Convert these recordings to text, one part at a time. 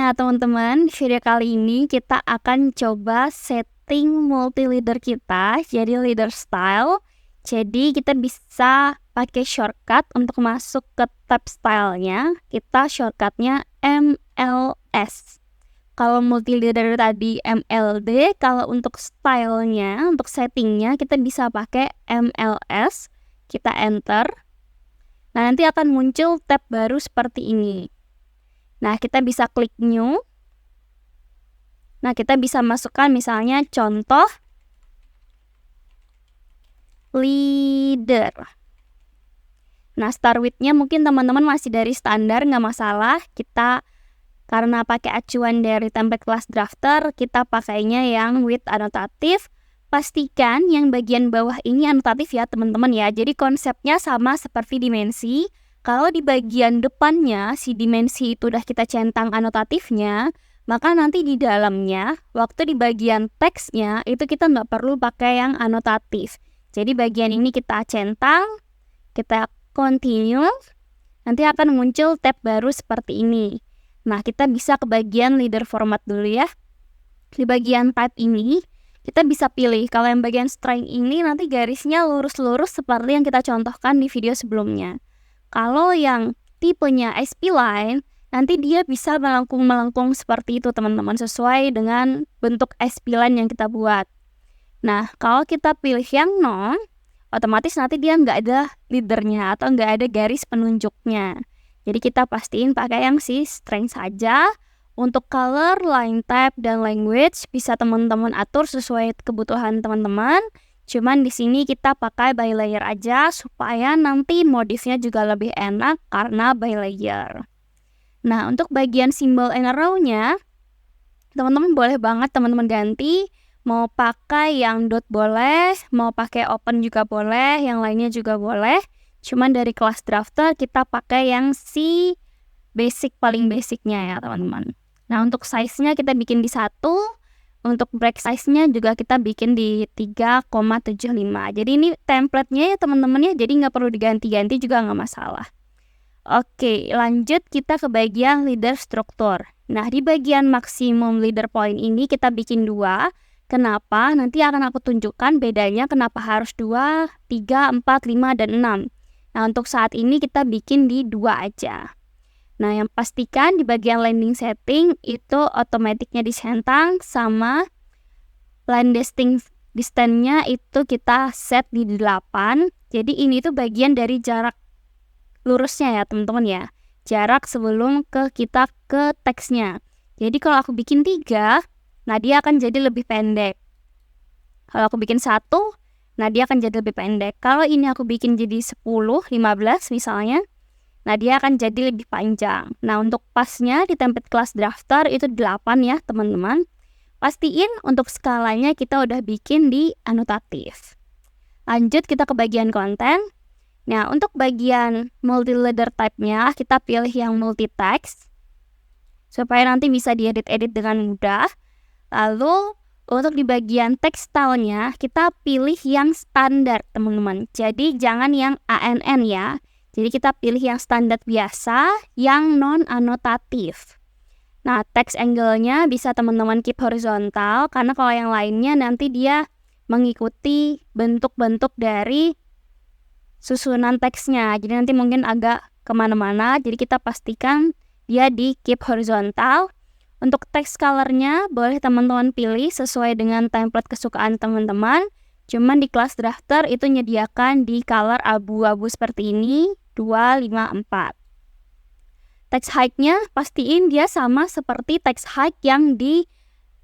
Nah, teman-teman, video kali ini kita akan coba setting multi-leader kita jadi leader style. Jadi kita bisa pakai shortcut untuk masuk ke tab stylenya. Kita shortcutnya MLS. Kalau multi-leader tadi MLD, kalau untuk stylenya, untuk settingnya kita bisa pakai MLS. Kita enter. Nah, nanti akan muncul tab baru seperti ini. Nah, kita bisa klik new. Nah, kita bisa masukkan misalnya contoh leader. Nah, start with-nya mungkin teman-teman masih dari standar, nggak masalah. Kita karena pakai acuan dari template class drafter, kita pakainya yang with anotatif. Pastikan yang bagian bawah ini anotatif ya teman-teman ya. Jadi konsepnya sama seperti dimensi. Kalau di bagian depannya si dimensi itu udah kita centang anotatifnya, maka nanti di dalamnya, waktu di bagian teksnya itu kita nggak perlu pakai yang anotatif. Jadi bagian ini kita centang, kita continue, nanti akan muncul tab baru seperti ini. Nah, kita bisa ke bagian leader format dulu ya. Di bagian type ini, kita bisa pilih kalau yang bagian string ini nanti garisnya lurus-lurus seperti yang kita contohkan di video sebelumnya. Kalau yang tipenya SP-line, nanti dia bisa melengkung-melengkung seperti itu teman-teman, sesuai dengan bentuk SP-line yang kita buat. Nah, kalau kita pilih yang non, otomatis nanti dia nggak ada leadernya atau nggak ada garis penunjuknya. Jadi kita pastiin pakai yang si string saja. Untuk color, line type, dan language bisa teman-teman atur sesuai kebutuhan teman-teman. Cuman di sini kita pakai by layer aja supaya nanti modifnya juga lebih enak karena by layer. Nah, untuk bagian simbol and arrow-nya, teman-teman boleh banget teman-teman ganti. Mau pakai yang dot boleh, mau pakai open juga boleh, yang lainnya juga boleh. Cuman dari kelas drafter kita pakai yang si basic paling basicnya ya teman-teman. Nah, untuk size-nya kita bikin di 1. Untuk break size-nya juga kita bikin di 3,75. Jadi ini template-nya ya teman-teman ya, jadi nggak perlu diganti-ganti juga nggak masalah. Oke, lanjut kita ke bagian leader struktur. Nah, di bagian maksimum leader point ini kita bikin 2. Kenapa? Nanti akan aku tunjukkan bedanya kenapa harus 2, 3, 4, 5, dan 6. Nah, untuk saat ini kita bikin di 2 aja. Nah, yang pastikan di bagian landing setting itu otomatiknya disentang sama line distance-nya itu kita set di 8. Jadi ini tuh bagian dari jarak lurusnya ya teman-teman ya. Jarak sebelum kita ke teksnya. Jadi kalau aku bikin 3, nah dia akan jadi lebih pendek. Kalau aku bikin 1, nah dia akan jadi lebih pendek. Kalau ini aku bikin jadi 10, 15 misalnya, nah dia akan jadi lebih panjang. Nah, untuk pasnya di template class drafter itu 8 ya teman-teman. Pastiin untuk skalanya kita udah bikin di anotatif. Lanjut kita ke bagian konten. Nah, untuk bagian multi-leader type-nya kita pilih yang multi text supaya nanti bisa diedit-edit dengan mudah. Lalu untuk di bagian text style-nya kita pilih yang standar teman-teman. Jadi jangan yang ANN ya. Jadi kita pilih yang standar biasa, yang non-anotatif. Nah, text angle-nya bisa teman-teman keep horizontal, karena kalau yang lainnya nanti dia mengikuti bentuk-bentuk dari susunan teksnya. Jadi nanti mungkin agak kemana-mana, jadi kita pastikan dia di keep horizontal. Untuk text color-nya boleh teman-teman pilih sesuai dengan template kesukaan teman-teman. Cuman di kelas drafter itu menyediakan di color abu-abu seperti ini, 2, 5, 4. Text height-nya pastiin dia sama seperti text height yang di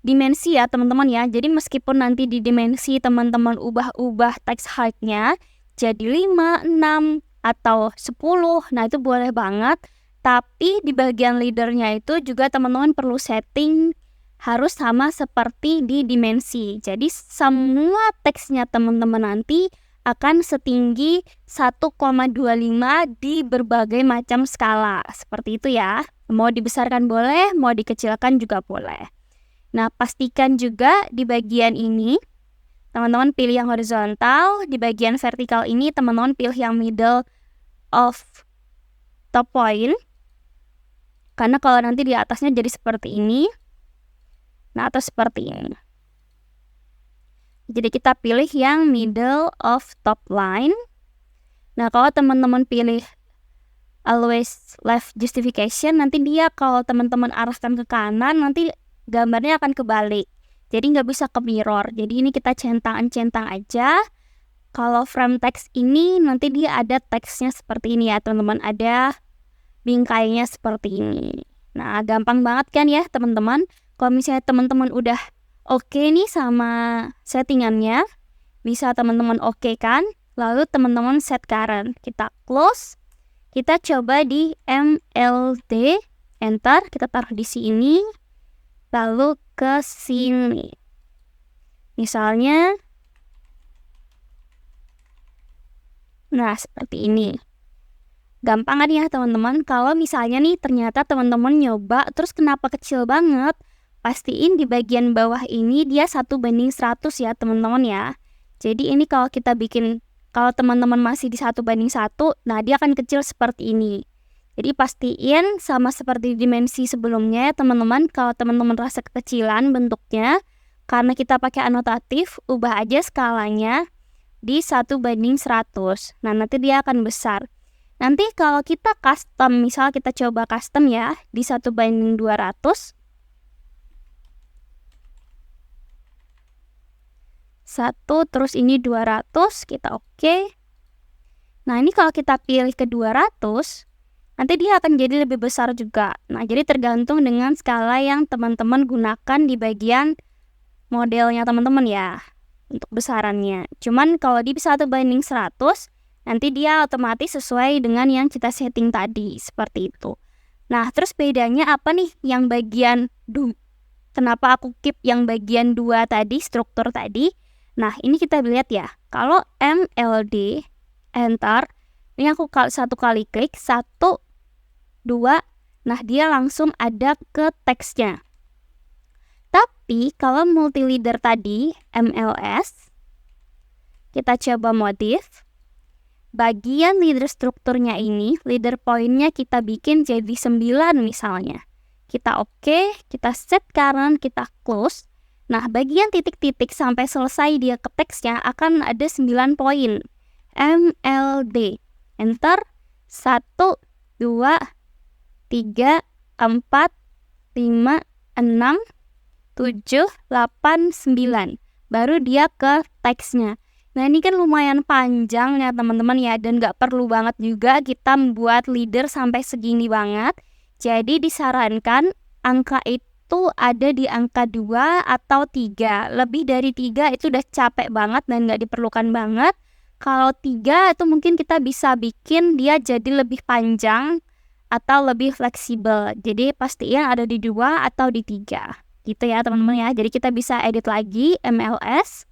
dimensi ya teman-teman ya. Jadi meskipun nanti di dimensi teman-teman ubah-ubah text height-nya jadi 5, 6, atau 10, nah itu boleh banget. Tapi di bagian leader-nya itu juga teman-teman perlu setting harus sama seperti di dimensi. Jadi semua teksnya teman-teman nanti akan setinggi 1,25 di berbagai macam skala. Seperti itu ya. Mau dibesarkan boleh, mau dikecilkan juga boleh. Nah, pastikan juga di bagian ini teman-teman pilih yang horizontal. Di bagian vertikal ini teman-teman pilih yang middle of top point. Karena kalau nanti di atasnya jadi seperti ini, nah atau seperti ini. Jadi kita pilih yang middle of top line. Nah kalau teman-teman pilih always left justification, nanti dia kalau teman-teman arahkan ke kanan, nanti gambarnya akan kebalik. Jadi nggak bisa ke mirror. Jadi ini kita centang aja. Kalau frame text ini nanti dia ada teksnya seperti ini ya teman-teman, ada bingkainya seperti ini. Nah gampang banget kan ya teman-teman. Kalau misalnya teman-teman udah oke nih sama settingannya, bisa teman-teman oke kan, lalu teman-teman set current, kita close, kita coba di MLD, enter, kita taruh di sini, lalu ke sini. Misalnya, nah seperti ini. Gampang kan ya teman-teman. Kalau misalnya nih ternyata teman-teman nyoba terus kenapa kecil banget, pastiin di bagian bawah ini dia 1:100 ya teman-teman ya. Jadi ini kalau kita bikin, kalau teman-teman masih di 1:1, nah dia akan kecil seperti ini. Jadi pastiin sama seperti dimensi sebelumnya ya teman-teman. Kalau teman-teman rasa kekecilan bentuknya, karena kita pakai anotatif, ubah aja skalanya di 1:100. Nah nanti dia akan besar. Nanti kalau kita custom, misal kita coba custom ya di 1:200, 1 terus ini 200, kita oke. Nah ini kalau kita pilih ke 200, nanti dia akan jadi lebih besar juga. Nah jadi tergantung dengan skala yang teman-teman gunakan di bagian modelnya teman-teman ya, untuk besarannya. Cuman kalau di 1:100, nanti dia otomatis sesuai dengan yang kita setting tadi, seperti itu. Nah, terus bedanya apa nih yang bagian kenapa aku keep yang bagian 2 tadi, struktur tadi? Nah, ini kita lihat ya. Kalau MLD, enter, ini aku satu kali klik, 1, 2, nah dia langsung ada ke teksnya. Tapi kalau multi leader tadi, MLS, kita coba modif. Bagian leader strukturnya ini, leader pointnya kita bikin jadi 9 misalnya. Kita oke, kita set current, kita close. Nah, bagian titik-titik sampai selesai dia ke teksnya akan ada 9 poin. MLD, enter, 1, 2, 3, 4, 5, 6, 7, 8, 9. Baru dia ke teksnya. Nah ini kan lumayan panjang ya teman-teman ya, dan gak perlu banget juga kita membuat leader sampai segini banget. Jadi disarankan angka itu ada di angka 2 atau 3. Lebih dari 3 itu udah capek banget dan gak diperlukan banget. Kalau 3 itu mungkin kita bisa bikin dia jadi lebih panjang atau lebih fleksibel. Jadi pastiin ada di 2 atau di 3. Gitu ya teman-teman ya. Jadi kita bisa edit lagi MLS.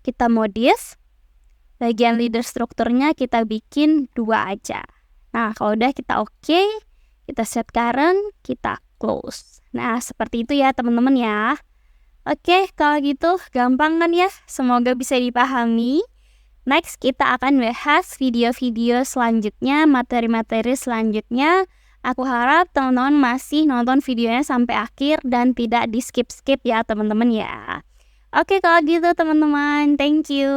Kita modif, bagian leader strukturnya kita bikin 2 aja. Nah kalau udah kita oke, kita set current, kita close. Nah seperti itu ya teman-teman ya. Oke, kalau gitu gampang kan ya, semoga bisa dipahami. Next kita akan bahas video-video selanjutnya, materi-materi selanjutnya. Aku harap teman-teman masih nonton videonya sampai akhir dan tidak di skip-skip ya teman-teman ya. Oke, kalau gitu teman-teman, thank you.